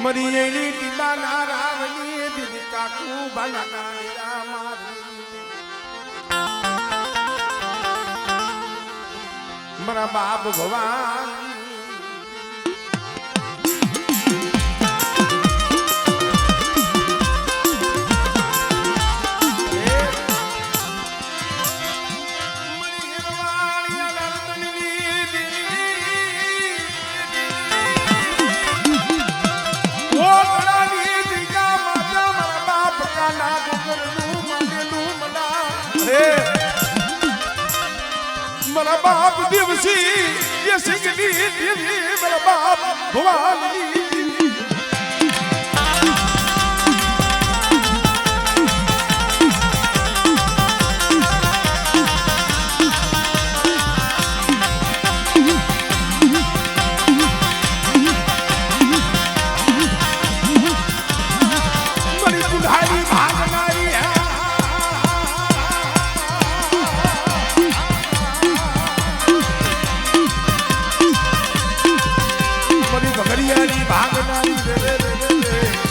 મરી એની ટીબાના રાવની દીદી કાકુ બાના મારા બાપ ભગવાન મારા બાપ દિવસી ये सिंगली देवी मेरा बाप भवानी बड़ी बुढ़ाई भागनाई है बगड़ियारी भागनारी रे रे रे रे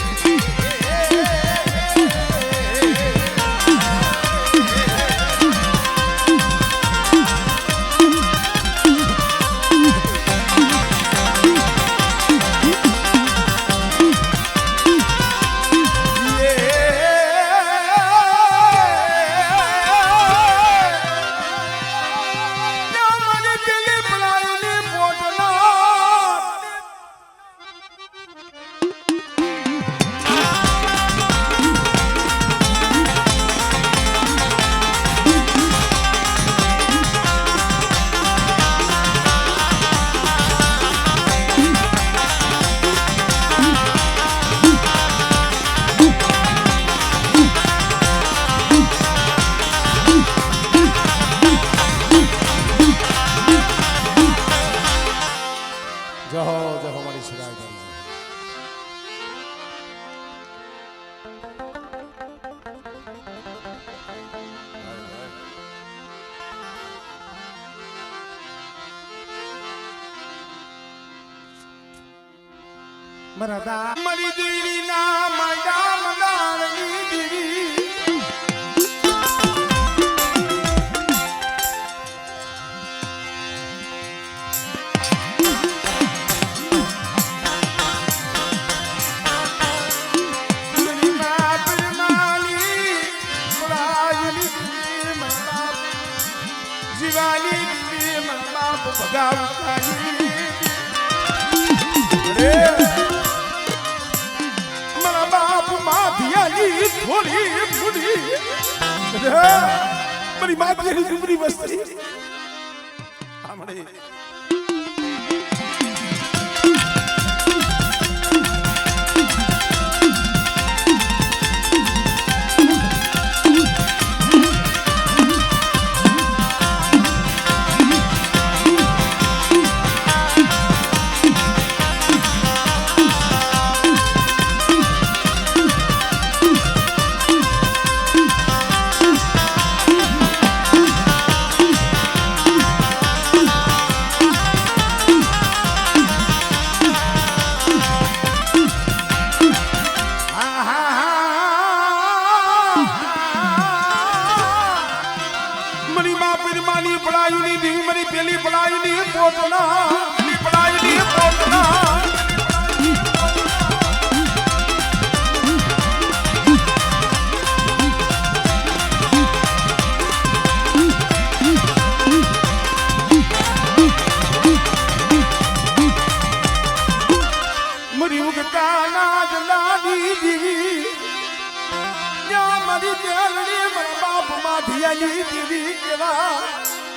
मरदा मरी दीरी ना मडा मदानी दीरी मेरी बाप माली बुलायली मरदा जीवाली मरदा भगावतानी रे थोड़ी बुढ़ी मेरी माँ की जुमरी बस्ती हमारे पढ़ाई नहीं दी मेरी पहली पढ़ाई नहीं पोतना पढ़ाई नहीं पोतना मरी उगता नाज लाडी दी या मरी प्यारी मेरा बाप माधियाली दीदी केवा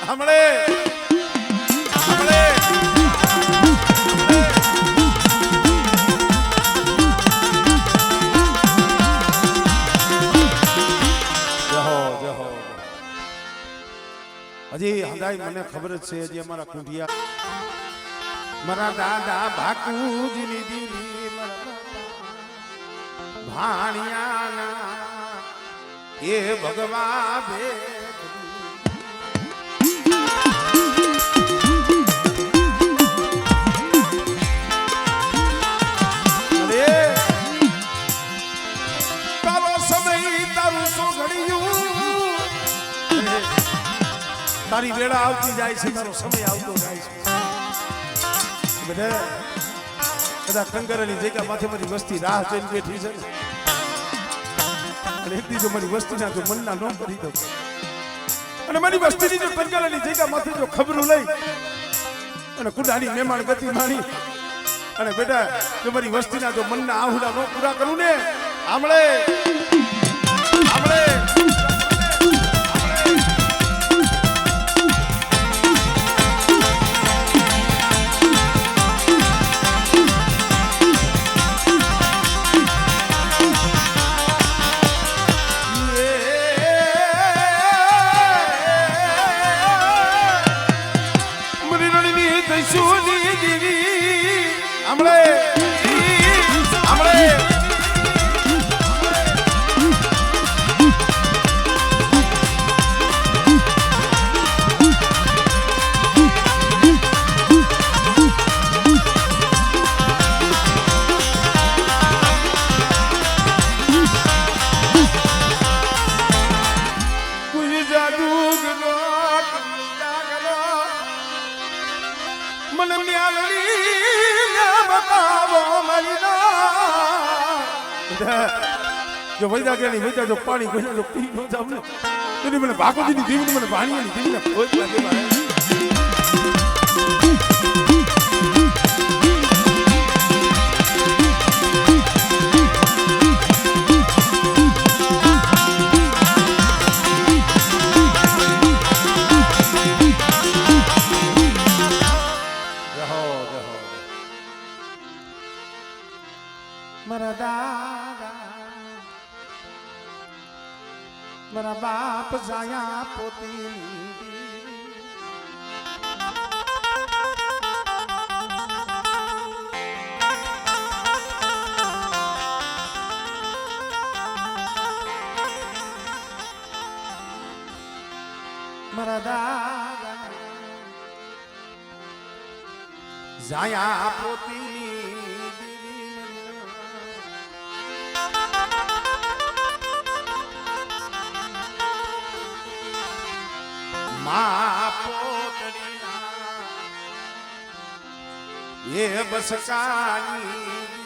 हमले हमले હજી હદાય મને ખબર છે હજી અમારા કુંઢિયા મારા દાદા ભાકુજીની દીદી મારા ભાણિયાના એ ભગવા ભે અરે તારી વેળા આવતી જાય છે, તારો સમય આવતો જાય છે. બધા કંગરાની જગ્યા માથે મારી વસ્તી રાહ જોઈને બેઠી છે અને એક દીધો મારી વસ્તીના જો મનના ન કરી દઉં અને મારી વસ્તીની જો કંગરાની જગ્યા માથે જો ખબરું લઈ અને કુડાની મહેમાન ગતિ માણી અને બેટા જો મારી વસ્તીના જો મનના આહુડા ન પૂરા કરું ને આમળે જો વૈદા ગયાની વૈદા જો પાણી કોઈ જો પી ન જાવ ને તો મને ભાગોજીની દીવને મને ભાણીયાની દીવને ખોજ લાગે મારે મારા દાદા મારા બાપ જાયા પોતી મારા દાદા જાયા પોતી એ બસકાની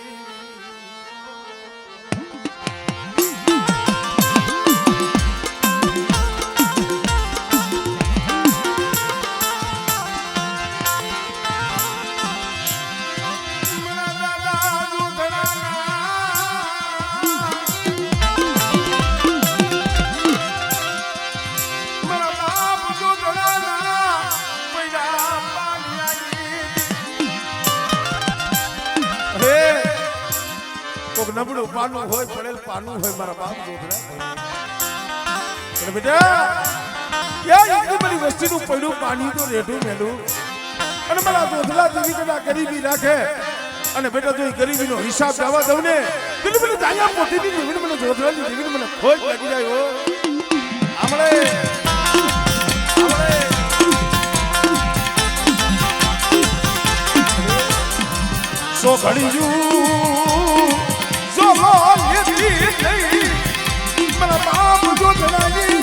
નબળું પાનું હોય પડેલ પાનું હોય મારા બાપ જોધડા બેટા એટલી બધી વસ્તીનું પડ્યું પાણી તો રેઢું મેલું અને મારા જોધડા જેવી કદા ગરીબી રાખે અને બેટા જો ગરીબીનો હિસાબ જવા દઉં ને પેલી મને જાયા પોતીની જીવીને મને જોધડાની જીવીને મને ખોજ લાગી જાય હો આમળે સો ઘડીયું મારા બાપ જોધડાની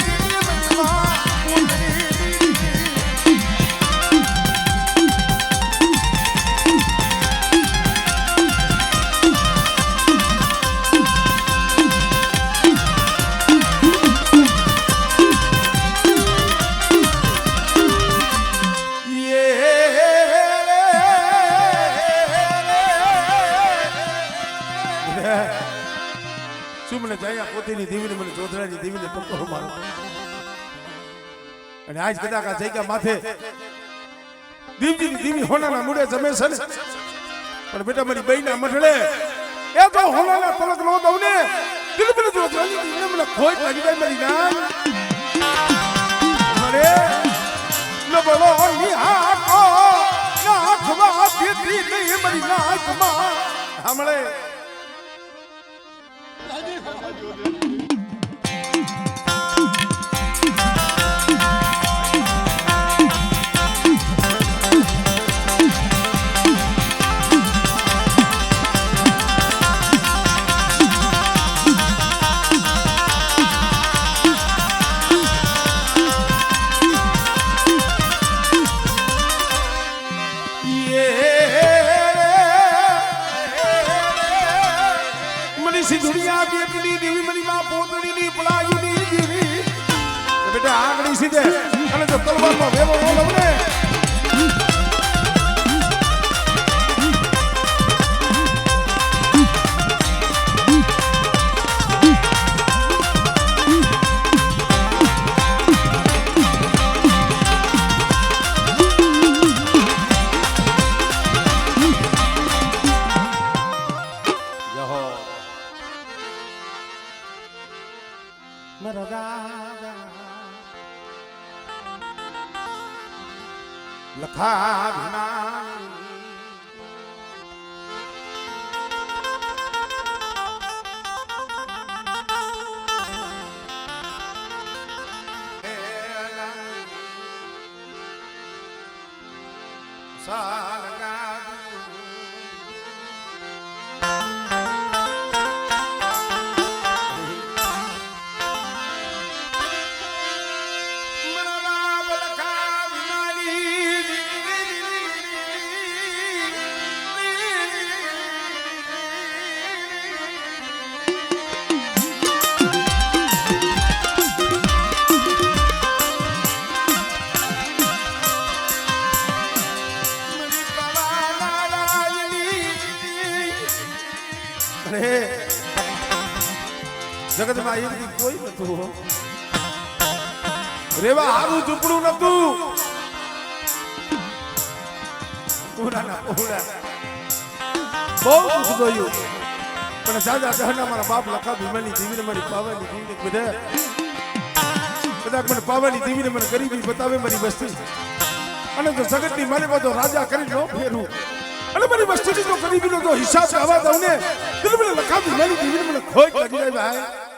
શું મને જાયા પોતીની દેવીને મને જોધરાની દેવીને પકડો મારો અને આજ કદાચ આ જગ્યા માથે દીવજીની દેવી હોનાના મુડે જમે છે ને પણ બેટા મારી બઈના મઠડે એ તો હોનાના તલક નો દઉં ને દિલ મને જોધરાની દેવીને મને ખોજ લાગી જાય મારી નામ અરે નબળો નિહાકો નાખવા દીધી નહીં મારી નાકમાં હમણે દે અને જો તલવારમાં વેરો ન લઉં ને લખા વિના જગતમાં એવી કોઈ નતું રેવા હારું ઝૂંપડું નતું બહુ દુઃખ જોયું પણ સાજા દહના મારા બાપ લખા ભીમાની દીવીને મારી પાવાની દીવીને બધા મને પાવાની દીવીને મને ગરીબી બતાવે મારી વસ્તી અને જો જગતની મારે બધો રાજા કરી ન ફેરું અને મારી વસ્તીની જો ગરીબીનો જો હિસાબ આવવા દઉં ને એટલે મને લખા ભીમાની દીવીને મને ખોટ લાગી જાય ભાઈ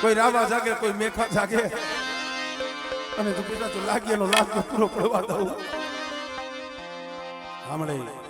કોઈ રાવા જાગે કોઈ મેખા જાગે અને તું પિતા તો લાગીએનો લાગ પૂરો પડવા દઉં હમણે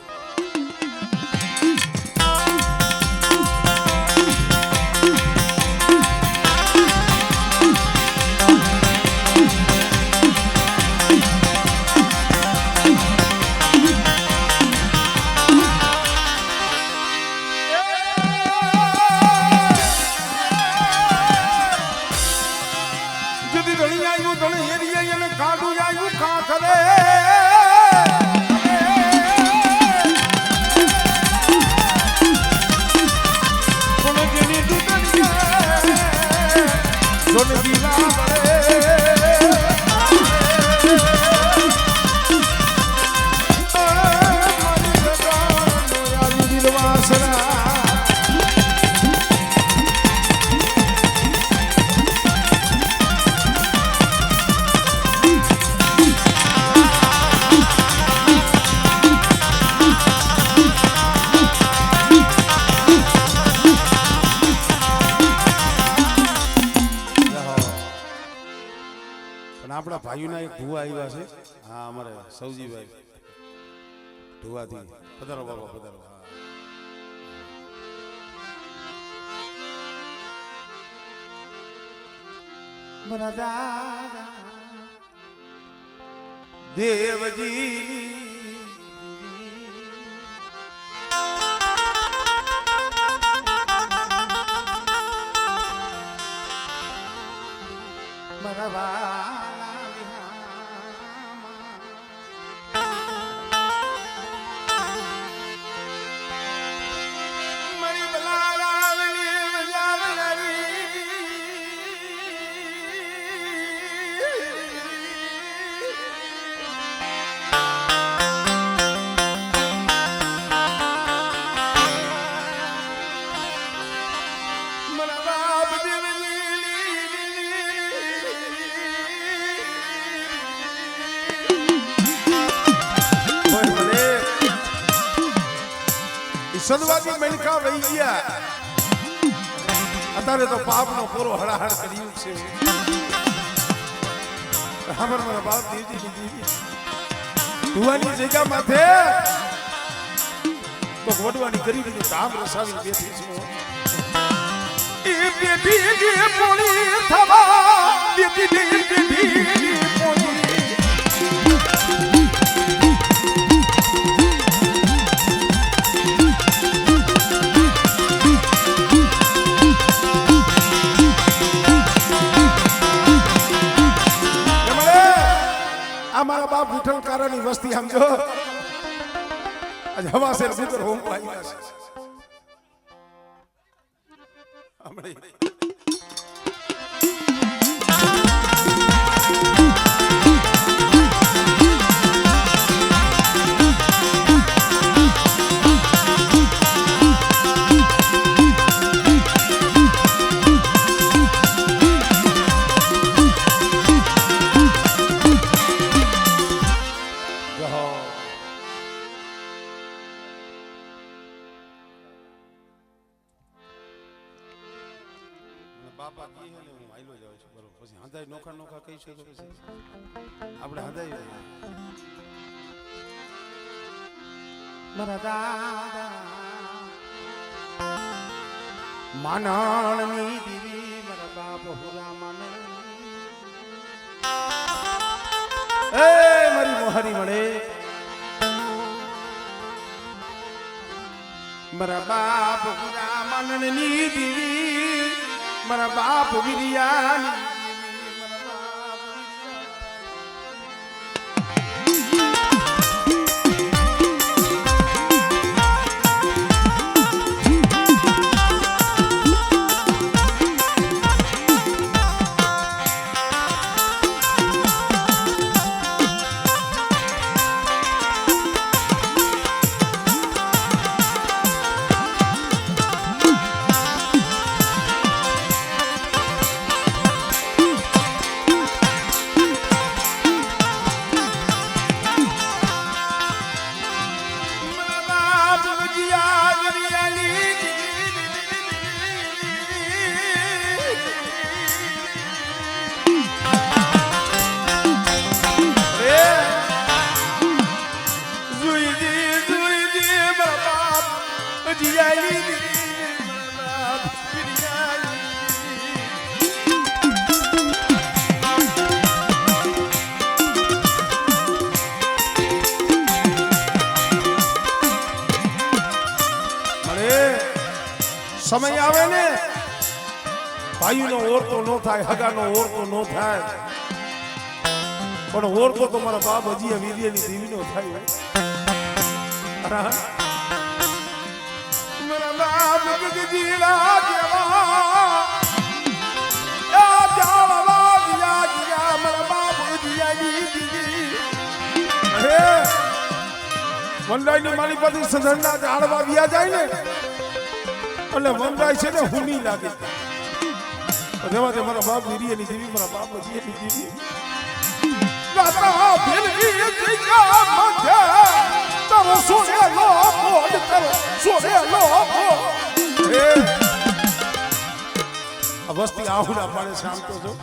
આપણા ભાઈઓના એક ભુવા આવ્યા છે હા અમારે સૌજીભાઈ ઢુવાથી પધારો બાબા પધારો મારા દાદા દેવજી મારા સદવાદી મણકા વહી ગયા અત્યારે તો પાપનો પૂરો હળાહળ કર્યું છે ખબર મારા બાપ દેવજી ધુવાની જગ્યા માથે તો વડવાની ગરીબીનું ધામ રસાવી બેઠી છે એ બેઠી જે પોણી થવા બેઠી પોણી મારા બાપ વિઠ્ઠલ કારાની વસ્તી આમ જો આજ હવાસેર ભીતર હોમ પાઈ છે હમણે બાપા કી હે ને હું આઈલો જાઉં છું બરોબર પછી હંધાઈ નોખા નોખા કઈ છે તો પછી આપણે હંધાઈ મારા દાદા માનાણની દીવી મારા બાપ હુરા માનણ એ મારી મોહરી મળે મારા બાપ હુરા માનણની દીવી મારા બાપ વિરિયાની સમય આવે ને ભાઈનો ઓરતો ન થાય હગાનો ઓરતો ન થાય પણ ઓરતો તો મારા બાપ હજી વીર્યની દેવીનો થાય મારા બાપ જીલા જેવા મારા બાપ વંડાઈની મારી પાસે સધરના ઝાડવા વ્યા જાય ને એટલે વંદાય છે ને હુની લાગે રેવા દે મારા બાપ વીર્યની દેવી મારા બાપ જીએની દેવી રાતા ભેલની જગ્યા મધ્ય તારો સોનેલો મોડ તારો સોનેલો મોડ આ વસ્તી આહુડા પાડે છે આમ તો જો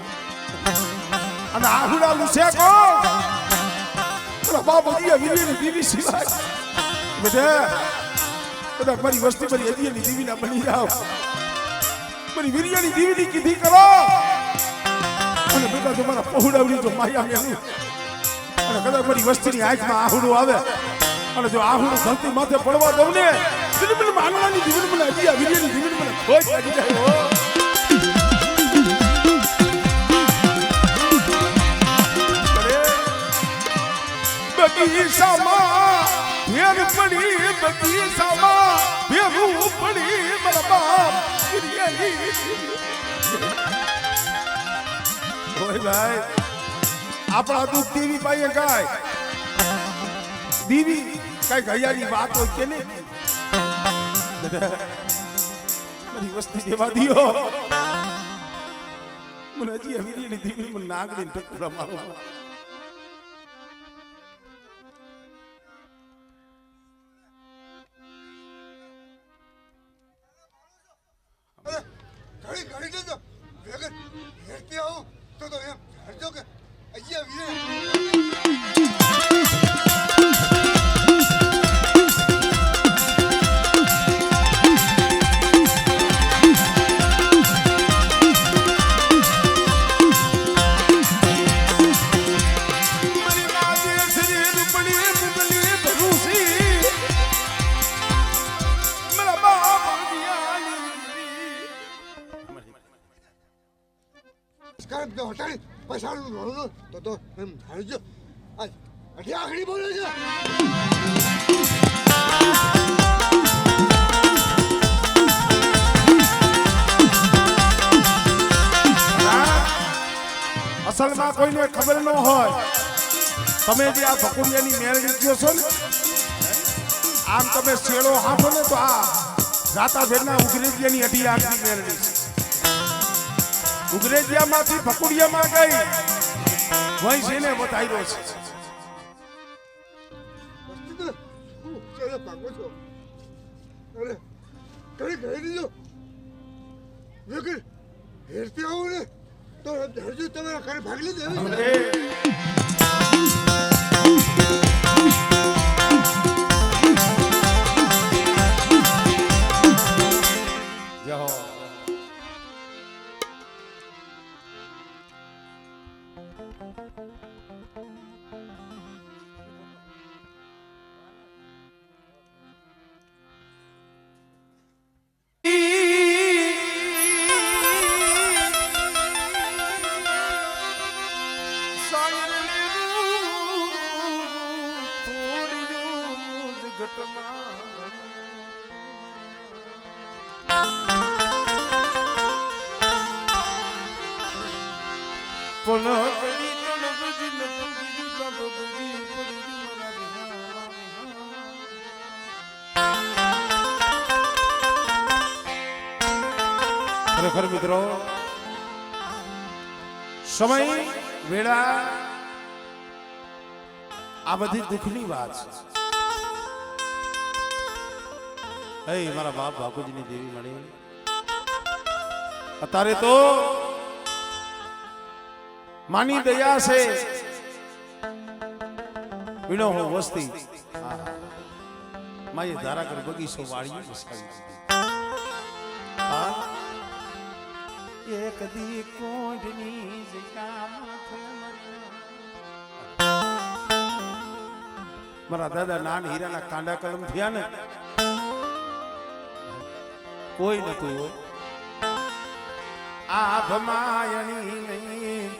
અને આહુડા લુસે કો મારા બાપ વીર્યની દેવી સિવાય બધા મારી વસ્તી મારી હજીની દેવી ના બની જાઓ મારી વીર્યની દેવીની કીધી કરો અને બેટા તમારા પહોડાવડી જો માયા મેલું અને કદાચ મારી વસ્તીની આંખમાં આહુડું આવે અને જો આહુડું ધરતી માથે પડવા દઉં ને મને માનવાની જીવન મને હજી વીર્યની જીવન મને ખોજ લાગી જાય બગીચામાં ભેર પડી બગીચામાં ભેરું પડી મારા બાપ ઓય ભાઈ આપણા દુઃખ દેવી પાયે કાય દેવી કઈ ગયાની વાત હોય કે નહીં મારી વસ્તી દેવા દિયો મને હજી વીર્યની દેવી મને નાગડી ટકરા મારો તો એમ હરજો કે અહીંયા પછાડું રહું તો એમ હાલજો આ અઠી આખડી બોલે છે અસલમાં કોઈને ખબર ન હોય તમે જે આ ભકુડિયાની મેળવી ગયો છો ને આમ તમે શેડો હાંફો ને તો આ રાતા ભેરના ઉગરેજિયાની અઢી આખની મેળવી ઉગરેજિયામાંથી ભકુડિયામાં ગઈ વહી જેને બતાવ્યો છે ચલો પાકો છો અરે કઈ કહી દીધો વેકર હેરતી આવું ને તો હજુ તમારા ઘરે ભાગ લીધે ખરેખર મિત્રો સમય વેળા આ બધી દુઃખની વાત છે મારા બાપ બાપુજીની દેવી મળી અત્યારે તો માની દયા છે વીણો હું વસ્તી મારી ધારા કરી બગીચો વાળી વસાવી એક દી કોઢની મારા દાદા નાન હીરાના કાંડા કલમ થયા ને કોઈ નતું આ ભમાયણી નહીં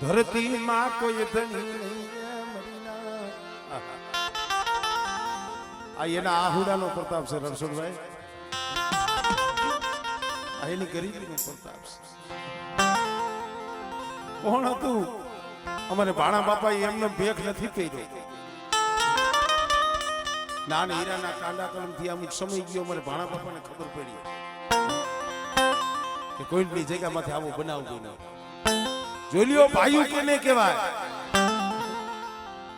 ધરતી માં કોઈ ધણી નહીં આ એના આહુડાનો પ્રતાપ છે રણછોડભાઈ એની ગરીબીનો પ્રતાપ છે કોણ હતું અમારે ભાણા બાપા એમને ભેખ નથી પહેર્યો નાન હીરાના કાંડા કલમથી અમુક સમય ગયો અમારે ભાણા બાપાને ખબર પડી કે કોઈની જગ્યામાંથી આવું બનાવવું નહીં જોઈ લ્યો ભાઈઓ કેને કહેવાય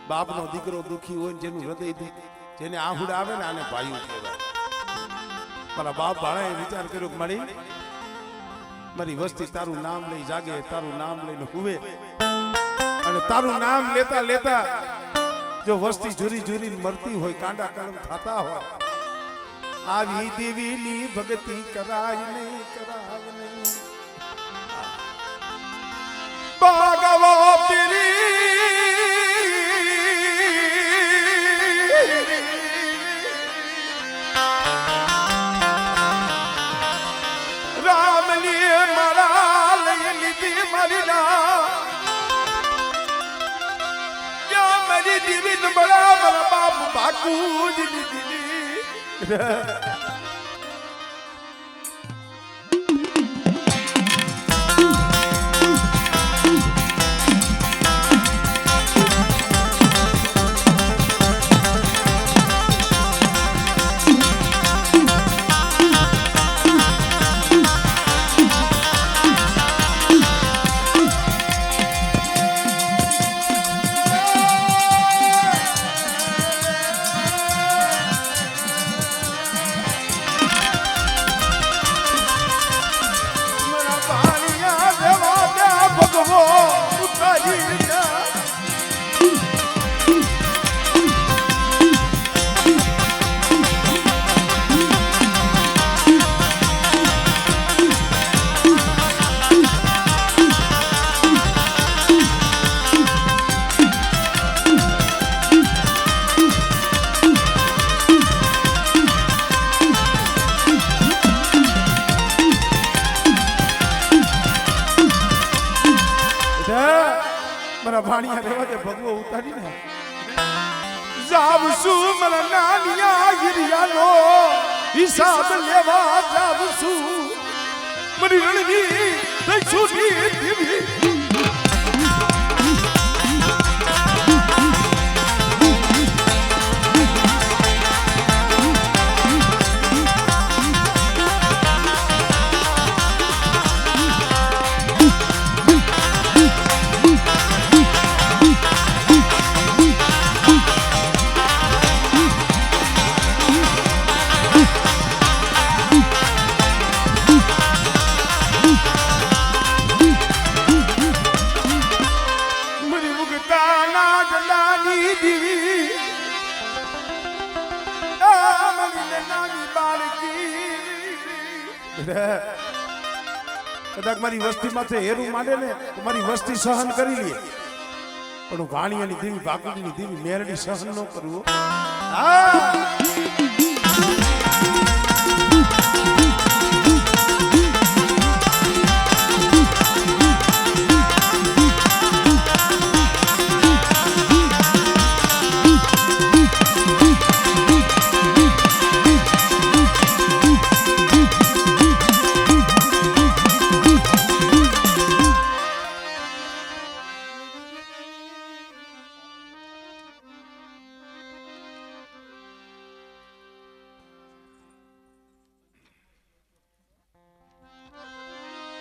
બાપનો દીકરો દુખી હોય જેનું હૃદય જેને આહુડા આવે ને આને ભાઈઓ કહેવાય મારા બાપ ભાણાએ વિચાર કર્યો કે મારી વસ્તી તારું નામ લઈ જાગે તારું નામ લઈને હુવે અને તારું નામ લેતા લેતા જો વસ્તી જુરી જુરી મરતી હોય કાંડા કલમ થતા હોય આવી દેવીની ભક્તિ કરાય નહીં કરાય નહીં ભાગવો પીરી રામલીએ મારા લઈ લીધી મારી મારી દીવી બડા બડા બાપ બાકુ દીદી મારા ભાણિયા રહેવા દે ભગવો ઉતારીને જાવશું મારા નાનિયા હિરિયાનો હિસાબ લેવા જાવશું મારી રણની દઈશું દીવી કદાચ મારી વસ્તી માથે હેરું માંડે ને તો મારી વસ્તી સહન કરી લે પણ હું વાણિયાની દેવી બાકુડીની દેવી મેરડી સહન ન કરું.